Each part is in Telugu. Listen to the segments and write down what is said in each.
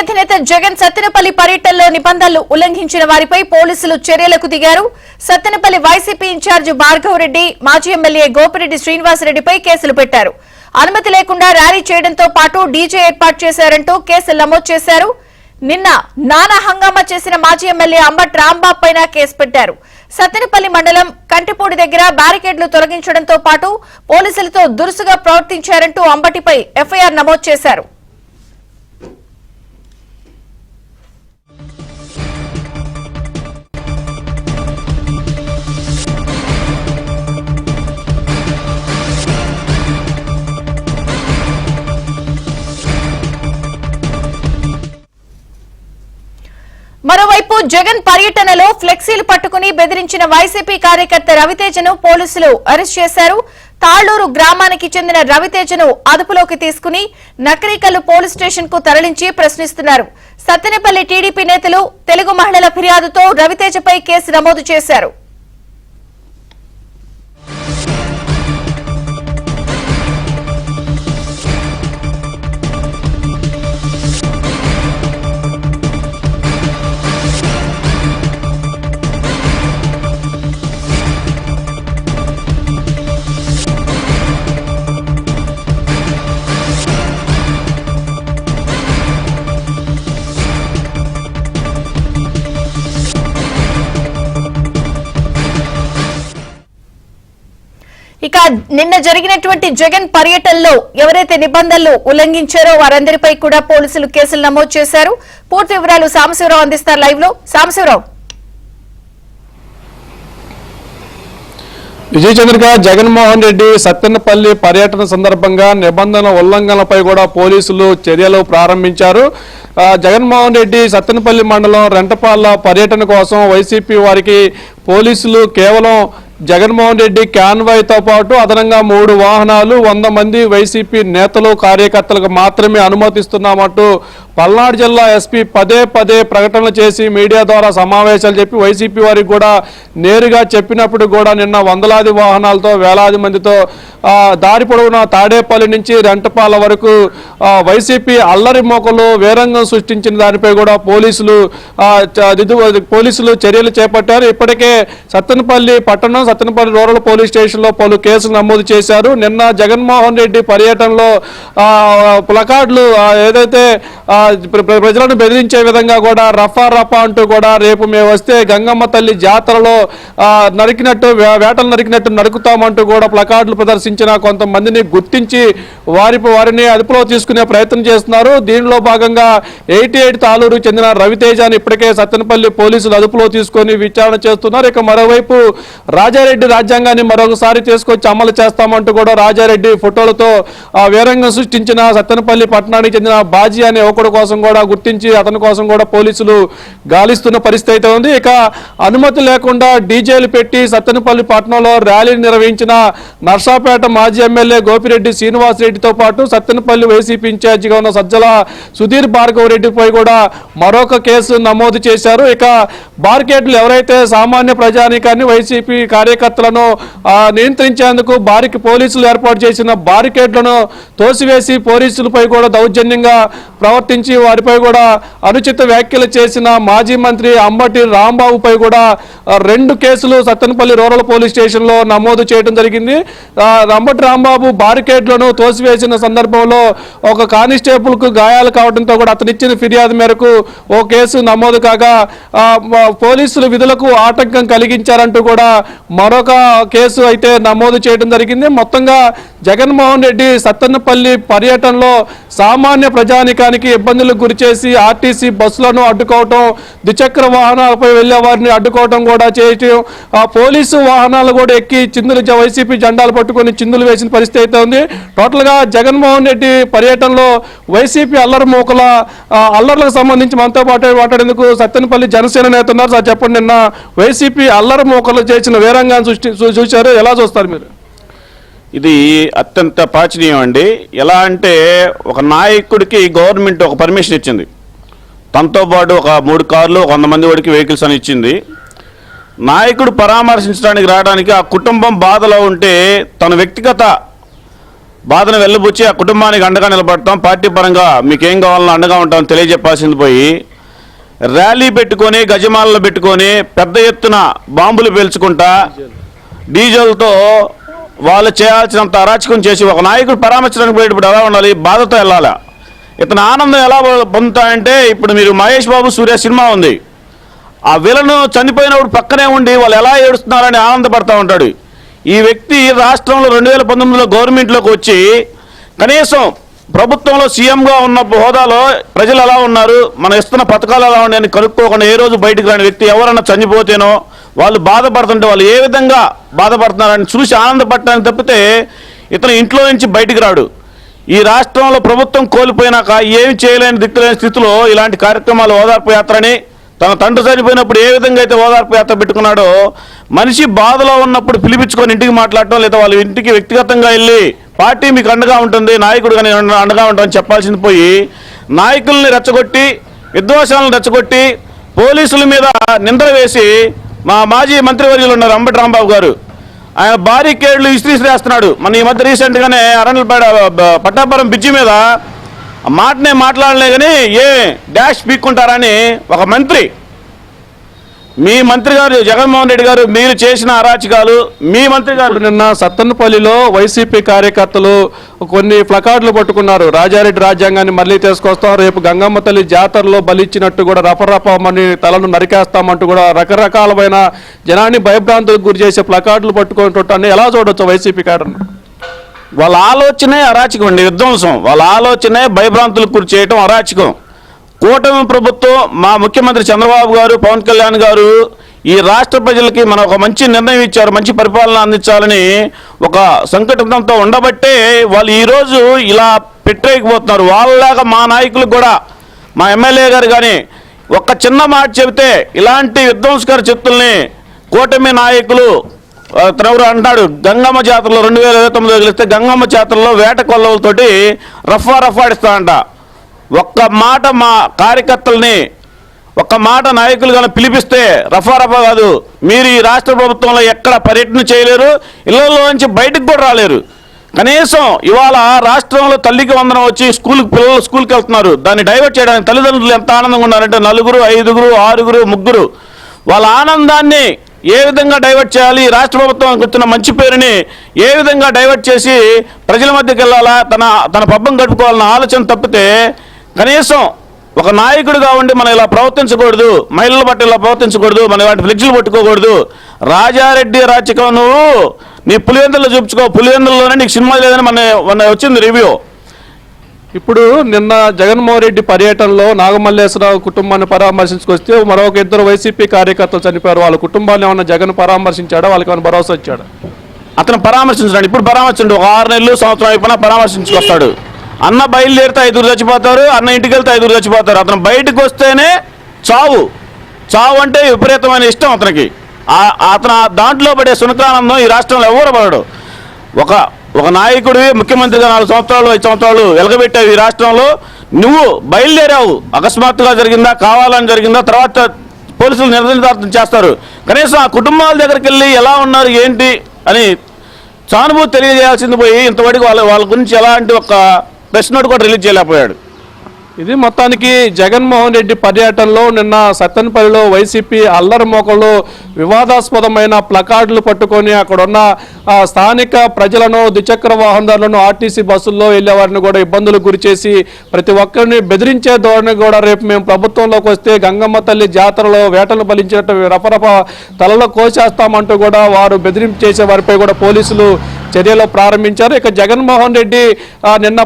అధినేత జగన్ సత్తెనపల్లి పర్యటనలో నిబంధనలు ఉల్లంఘించిన వారిపై పోలీసులు చర్యలకు దిగారు. సత్తెనపల్లి వైసీపీ ఇన్ఛార్జ్ భార్గవరెడ్డి, మాజీ ఎమ్మెల్యే గోపిరెడ్డి శ్రీనివాసరెడ్డిపై కేసులు పెట్టారు. అనుమతి లేకుండా ర్యాలీ చేయడంతో పాటు డీజే ఏర్పాటు చేశారంటూ కేసులు నమోదు చేశారు. నిన్న నానా హంగామా చేసిన మాజీ ఎమ్మెల్యే అంబటి రాంబాబు పైన కేసు పెట్టారు. సత్తెనపల్లి మండలం కంటిపూడి దగ్గర బ్యారికేడ్లు తొలగించడంతో పాటు పోలీసులతో దురుసుగా ప్రవర్తించారంటూ అంబటిపై ఎఫ్ఐఆర్ నమోదు చేశారు. మరోవైపు జగన్ పర్యటనలో ఫ్లెక్సీలు పట్టుకుని బెదిరించిన వైసీపీ కార్యకర్త రవితేజను పోలీసులు అరెస్ట్ చేశారు. తాళ్లూరు గ్రామానికి చెందిన రవితేజను అదుపులోకి తీసుకుని నకరికల్లు పోలీస్ స్టేషన్ కు తరలించి ప్రశ్నిస్తున్నారు. సత్తెనపల్లి టీడీపీ నేతలు తెలుగు మహిళల ఫిర్యాదుతో రవితేజపై కేసు నమోదు చేశారు. ఇక నిన్న జరిగినటువంటి జగన్ పర్యటనలో ఎవరైతే నిబంధనలు ఉల్లంఘించారో వారందరిపై కూడా పోలీసులు కేసులు నమోదు చేశారు. పూర్తి వివరాలు సాంబశివరావు అందిస్తారు లైవ్ లో. సాంబశివరావు. విజయచంద్రిక, జగన్మోహన్ రెడ్డి సత్తెనపల్లి పర్యటన సందర్భంగా నిబంధనల ఉల్లంఘనలపై కూడా పోలీసులు చర్యలు ప్రారంభించారు. జగన్మోహన్ రెడ్డి సత్తెనపల్లి మండలం రెంటపాల పర్యటన కోసం వైసీపీ వారికి పోలీసులు కేవలం జగన్మోహన్ రెడ్డి క్యాన్వాయ్తో పాటు అదనంగా 3 వాహనాలు 100 మంది వైసీపీ నేతలు కార్యకర్తలకు మాత్రమే అనుమతిస్తున్నామంటూ పల్నాడు జిల్లా ఎస్పీ పదే ప్రకటనలు చేసి మీడియా ద్వారా సమావేశాలు చెప్పి వైసీపీ వారికి కూడా నేరుగా చెప్పినప్పుడు కూడా నిన్న వందలాది వాహనాలతో వేలాది మందితో దారి పొడవున తాడేపల్లి నుంచి రెంటపాల వరకు వైసీపీ అల్లరి మోకలు వేరంగం సృష్టించిన దానిపై కూడా పోలీసులు చర్యలు చేపట్టారు. ఇప్పటికే సత్తెనపల్లి పట్టణం, సత్తెనపల్లి రూరల్ పోలీస్ స్టేషన్లో పలు కేసులు నమోదు చేశారు. నిన్న జగన్మోహన్ రెడ్డి పర్యటనలో ప్లకార్డులు ఏదైతే ప్రజలను బెదిరించే విధంగా కూడా రఫా అంటూ కూడా రేపు మేము వస్తే గంగమ్మ తల్లి జాతరలో వేటలు నరికినట్టు నరుకుతామంటూ కూడా ప్లకార్డులు ప్రదర్శించిన కొంతమందిని గుర్తించి వారిని అదుపులో తీసుకునే ప్రయత్నం చేస్తున్నారు. దీనిలో భాగంగా 88 తాలూరు చెందిన రవితేజాని ఇప్పటికే సత్తెనపల్లి పోలీసులు అదుపులో తీసుకొని విచారణ చేస్తున్నారు. ఇక మరోవైపు రాజారెడ్డి రాజ్యాంగాన్ని మరొకసారి తీసుకొచ్చి అమలు చేస్తామంటూ కూడా రాజారెడ్డి ఫోటోలతో వేరంగం సృష్టించిన సత్తెనపల్లి పట్టణానికి చెందిన బాజీ అనే ఒకడు కోసం కూడా గుర్తించి అతని కోసం కూడా పోలీసులు గాలిస్తున్న పరిస్థితి అయితే ఉంది. ఇక అనుమతి లేకుండా డీజేలు పెట్టి సత్తెనపల్లి పట్టణంలో ర్యాలీ నిర్వహించిన నర్సాపేట మాజీ ఎమ్మెల్యే గోపిరెడ్డి శ్రీనివాసరెడ్డితో పాటు సత్తెనపల్లి వైసీపీ ఇన్ఛార్జిగా ఉన్న సజ్జల సుధీర్ భార్గవరెడ్డిపై కూడా మరొక కేసు నమోదు చేశారు. ఇక బార్కెట్లు ఎవరైతే సామాన్య ప్రజానీకాన్ని వైసీపీ కార్యకర్తలను నియంత్రించేందుకు పోలీసులు ఏర్పాటు చేసిన బారికేడ్లను తోసివేసి పోలీసులపై కూడా దౌర్జన్యంగా ప్రవర్తించి వారిపై కూడా అనుచిత వ్యాఖ్యలు చేసిన మాజీ మంత్రి అంబటి రాంబాబుపై కూడా 2 కేసులు సత్తెనపల్లి రూరల్ పోలీస్ స్టేషన్లో నమోదు చేయడం జరిగింది. అంబటి రాంబాబు బారికేడ్లను తోసివేసిన సందర్భంలో ఒక కానిస్టేబుల్కు గాయాలు కావడంతో కూడా అతను ఇచ్చిన ఫిర్యాదు మేరకు ఓ కేసు నమోదు కాగా పోలీసులు విధులకు ఆటంకం కలిగించారంటూ కూడా మరొక కేసు అయితే నమోదు చేయడం జరిగింది. మొత్తంగా జగన్మోహన్ రెడ్డి సత్తెనపల్లి పర్యటనలో సామాన్య ప్రజానికానికి ఇబ్బందులకు గురిచేసి ఆర్టీసీ బస్సులను అడ్డుకోవటం, ద్విచక్ర వాహనాలపై వెళ్లే వారిని అడ్డుకోవటం కూడా చేయటం, పోలీసు వాహనాలు కూడా ఎక్కి వైసీపీ జెండాలు పట్టుకొని చిందులు వేసిన పరిస్థితి అయితే ఉంది. టోటల్ గా జగన్మోహన్ రెడ్డి పర్యటనలో వైసీపీ అల్లర్లకు సంబంధించి మనతో పాటు మాట్లాడేందుకు సత్తెనపల్లి జనసేన నేత ఉన్నారు. సార్ చెప్పండి, నిన్న వైసీపీ అల్లరి మోకలు చేసిన వేరంగాన్ని చూశారు, ఎలా చూస్తారు మీరు? ఇది అత్యంత పాచనీయం అండి. ఎలా అంటే ఒక నాయకుడికి గవర్నమెంట్ ఒక పర్మిషన్ ఇచ్చింది, తనతో పాటు ఒక 3 కార్లు 100 మంది వాడికి వెహికల్స్ అని ఇచ్చింది. నాయకుడు పరామర్శించడానికి రావడానికి ఆ కుటుంబం బాధలో ఉంటే తన వ్యక్తిగత బాధను వెళ్ళబుచ్చి ఆ కుటుంబానికి అండగా నిలబడతాం, పార్టీ పరంగా మీకేం కావాలన్నా అండగా ఉంటామని తెలియజెప్పాల్సింది పోయి ర్యాలీ పెట్టుకొని గజమాలను పెట్టుకొని పెద్ద ఎత్తున బాంబులు పేల్చుకుంటా డీజల్తో వాళ్ళు చేయాల్సినంత అరాచకం చేసి ఒక నాయకుడు పరామర్శించడానికి పోయేటప్పుడు ఎలా ఉండాలి, బాధతో వెళ్ళాలా. ఇతను ఆనందం ఎలా పొందుతాయంటే ఇప్పుడు మీరు మహేష్ బాబు సూర్య సినిమా ఉంది, ఆ విలను చనిపోయినప్పుడు పక్కనే ఉండి వాళ్ళు ఎలా ఏడుస్తున్నారని ఆనందపడతా ఉంటాడు. ఈ వ్యక్తి రాష్ట్రంలో 2019లో గవర్నమెంట్లోకి వచ్చి కనీసం ప్రభుత్వంలో సీఎంగా ఉన్న హోదాలో ప్రజలు ఎలా ఉన్నారు, మనం ఇస్తున్న పథకాలు ఎలా ఉన్నాయని కనుక్కోకుండా ఏ రోజు బయటకు రాని వ్యక్తి ఎవరన్నా చనిపోతేనో వాళ్ళు బాధపడుతుంటే వాళ్ళు ఏ విధంగా బాధపడుతున్నారని చూసి ఆనందపడటానికి తప్పితే ఇతను ఇంట్లో నుంచి బయటికి రాడు. ఈ రాష్ట్రంలో ప్రభుత్వం కోల్పోయినాక ఏమి చేయలేని దిక్కులేని స్థితిలో ఇలాంటి కార్యక్రమాలు ఓదార్పు యాత్రని తన తండ్రి చనిపోయినప్పుడు ఏ విధంగా అయితే ఓదార్పు యాత్ర పెట్టుకున్నాడో మనిషి బాధలో ఉన్నప్పుడు పిలిపించుకొని ఇంటికి మాట్లాడటం లేదా వాళ్ళ ఇంటికి వ్యక్తిగతంగా వెళ్ళి పార్టీ మీకు అండగా ఉంటుంది, నాయకుడు కానీ అండగా ఉంటామని చెప్పాల్సింది పోయి నాయకుల్ని రెచ్చగొట్టి విద్వేషాలను రెచ్చగొట్టి పోలీసుల మీద నిందలు వేసి మా మాజీ మంత్రివర్యులు ఉన్నారు అంబటి రాంబాబు గారు, ఆయన బారికేడ్లు ఇస్త్రీస్తున్నాడు. మన ఈ మధ్య రీసెంట్గానే అరణ్యపేట పట్టాపురం బ్రిడ్జి మీద మాటనే మాట్లాడలే కానీ ఏ డాష్ పీక్కుంటారని ఒక మంత్రి, మీ మంత్రి గారు జగన్మోహన్ రెడ్డి గారు మీరు చేసిన అరాచకాలు మీ మంత్రి గారు. నిన్న సత్తెనపల్లిలో వైసీపీ కార్యకర్తలు కొన్ని ప్లకార్డులు పట్టుకున్నారు. రాజారెడ్డి రాజ్యాంగాన్ని మళ్ళీ తీసుకొస్తాం, రేపు గంగమ్మ తల్లి జాతరలో బలిచ్చినట్టు కూడా రపరపమని తలను నరికేస్తామంటూ కూడా రకరకాలమైన జనాన్ని భయభ్రాంతులకు గురి చేసే ప్లకార్డులు పట్టుకుంటుంటాన్ని ఎలా చూడొచ్చు వైసీపీ కార్డును? వాళ్ళ ఆలోచనే అరాచకం అండి, విధ్వంసం. వాళ్ళ ఆలోచనే భయభ్రాంతులకు గురి చేయటం అరాచకం. కూటమి ప్రభుత్వం మా ముఖ్యమంత్రి చంద్రబాబు గారు పవన్ కళ్యాణ్ గారు ఈ రాష్ట్ర ప్రజలకి మనం ఒక మంచి నిర్ణయం ఇచ్చారు, మంచి పరిపాలన అందించాలని ఒక సంకటంతో ఉండబట్టే వాళ్ళు ఈరోజు ఇలా పెట్టేయకపోతున్నారు. వాళ్ళలాగా మా నాయకులకు కూడా మా ఎమ్మెల్యే గారు కానీ ఒక చిన్న మాట చెబితే ఇలాంటి విధ్వంసకర శక్తుల్ని కూటమి నాయకులు ఎవరు అంటాడు గంగమ్మ జాతరలో 2029 గెలిస్తే గంగమ్మ జాతరలో వేట కొల్లవులతోటి రఫాడిస్తాడంట. ఒక్క మాట మా కార్యకర్తల్ని ఒక్క మాట నాయకులు కానీ పిలిపిస్తే రఫా కాదు, మీరు ఈ రాష్ట్ర ప్రభుత్వంలో ఎక్కడ పర్యటన చేయలేరు, ఇళ్లలో నుంచి బయటకు కూడా రాలేరు. కనీసం ఇవాళ రాష్ట్రంలో తల్లికి వందనం వచ్చి పిల్లలు స్కూల్కి వెళ్తున్నారు, దాన్ని డైవర్ట్ చేయడానికి తల్లిదండ్రులు ఎంత ఆనందంగా ఉన్నారంటే 4, 5, 6, 3 వాళ్ళ ఆనందాన్ని ఏ విధంగా డైవర్ట్ చేయాలి, రాష్ట్ర ప్రభుత్వం వచ్చిన మంచి పేరుని ఏ విధంగా డైవర్ట్ చేసి ప్రజల మధ్యకి వెళ్ళాలా, తన పబ్బం గడుపుకోవాలన్న ఆలోచన తప్పితే కనీసం ఒక నాయకుడిగా ఉండి మనం ఇలా ప్రవర్తించకూడదు, మహిళల పట్ల ఇలా ప్రవర్తించకూడదు, మన ఇలాంటి ఫ్లెక్సీలు పట్టుకోకూడదు. రాజారెడ్డి రాజకీయం నువ్వు నీ పులివెందుల్లో చూపించుకో, పులివెందుల్లోనే నీకు సినిమా లేదని మన వచ్చింది రివ్యూ. ఇప్పుడు నిన్న జగన్మోహన్ రెడ్డి పర్యటనలో నాగమల్లేశ్వరరావు కుటుంబాన్ని పరామర్శించుకొస్తే మరొక 2 వైసీపీ కార్యకర్తలు చనిపోయారు. వాళ్ళ కుటుంబాన్ని ఏమన్నా జగన్ పరామర్శించాడా, వాళ్ళకి ఏమైనా భరోసా ఇచ్చాడా? అతను పరామర్శించాడు, ఇప్పుడు పరామర్శించండి, 6 నెలలు సంవత్సరం అయిపోయినా పరామర్శించుకొస్తాడు. అన్న బయలుదేరితే 5 చచ్చిపోతారు, అన్న ఇంటికి వెళ్తే 5 చచ్చిపోతారు. అతను బయటకు వస్తేనే చావు అంటే విపరీతమైన ఇష్టం అతనికి. అతను దాంట్లో పడే సునకానందం ఈ రాష్ట్రంలో ఎవరు పడడు. ఒక నాయకుడివి ముఖ్యమంత్రిగా 4 సంవత్సరాలు 5 సంవత్సరాలు వెలగబెట్టావు ఈ రాష్ట్రంలో, నువ్వు బయలుదేరావు, అకస్మాత్తుగా జరిగిందా కావాలని జరిగిందా తర్వాత పోలీసులు నిర్ధారణ చేస్తారు. కనీసం ఆ కుటుంబాల దగ్గరికి వెళ్ళి ఎలా ఉన్నారు ఏంటి అని సానుభూతి తెలియజేయాల్సింది పోయి ఇంతవరకు వాళ్ళ గురించి ఎలాంటి ఒక ప్రెస్ నోట్ కూడా రిలీజ్ చేయలేకపోయాడు. ఇది మొత్తానికి జగన్మోహన్ రెడ్డి పర్యటనలో నిన్న సత్తెనపల్లిలో వైసీపీ అల్లరి మోకళ్ళు వివాదాస్పదమైన ప్లకార్డులు పట్టుకొని అక్కడున్న స్థానిక ప్రజలను, ద్విచక్ర వాహనదారులను, ఆర్టీసీ బస్సుల్లో వెళ్ళే వారిని కూడా ఇబ్బందులకు గురిచేసి ప్రతి ఒక్కరిని బెదిరించే ధోరణి కూడా రేపు మేము ప్రభుత్వంలోకి వస్తే గంగమ్మ తల్లి జాతరలో వేటలు బలించినట్టు రపరప తలలో కోసేస్తామంటూ కూడా వారు బెదిరింపు చేసే వారిపై కూడా పోలీసులు చర్యలు ప్రారంభించారు. ఇక జగన్మోహన్ రెడ్డి నిన్న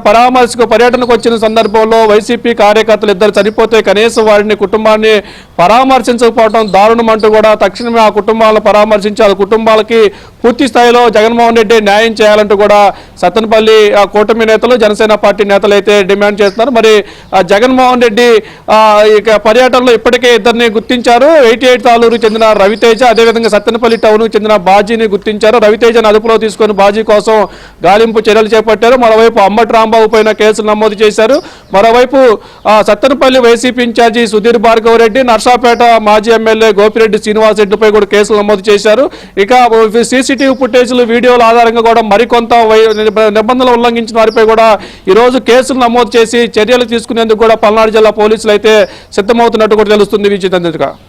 పర్యటనకు వచ్చిన సందర్భంలో వైసీపీ కార్యకర్తలు 2 చనిపోతే కనీసం వారిని కుటుంబాన్ని పరామర్శించకపోవడం దారుణం అంటూ కూడా తక్షణమే ఆ కుటుంబాలను పరామర్శించి ఆ కుటుంబాలకి పూర్తి స్థాయిలో జగన్మోహన్ రెడ్డి న్యాయం చేయాలంటూ కూడా సత్తెనపల్లి కూటమి నేతలు, జనసేన పార్టీ నేతలు అయితే డిమాండ్ చేస్తున్నారు. మరి జగన్మోహన్ రెడ్డి ఇక పర్యటనలో ఇప్పటికే 2 గుర్తించారు. 88 తాలూరు చెందిన రవితేజ, అదేవిధంగా సత్తెనపల్లి టౌన్కు చెందిన బాజీని గుర్తించారు. రవితేజను అదుపులో తీసుకొని మాజీ కోసం గాలింపు చర్యలు చేపట్టారు. మరోవైపు అంబటి రాంబాబు పైన కేసులు నమోదు చేశారు. మరోవైపు సత్తెనపల్లి వైసీపీ ఇన్ఛార్జి సుధీర్ భార్గవ్ రెడ్డి, నర్సాపేట మాజీ ఎమ్మెల్యే గోపిరెడ్డి శ్రీనివాస్ రెడ్డిపై కూడా కేసులు నమోదు చేశారు. ఇక సీసీటీవీ ఫుటేజ్లు, వీడియోల ఆధారంగా కూడా మరికొంత నిబంధనలు ఉల్లంఘించిన వారిపై కూడా ఈరోజు కేసులు నమోదు చేసి చర్యలు తీసుకునేందుకు కూడా పల్నాడు జిల్లా పోలీసులు అయితే సిద్ధమవుతున్నట్టు కూడా తెలుస్తుంది. విజయ్.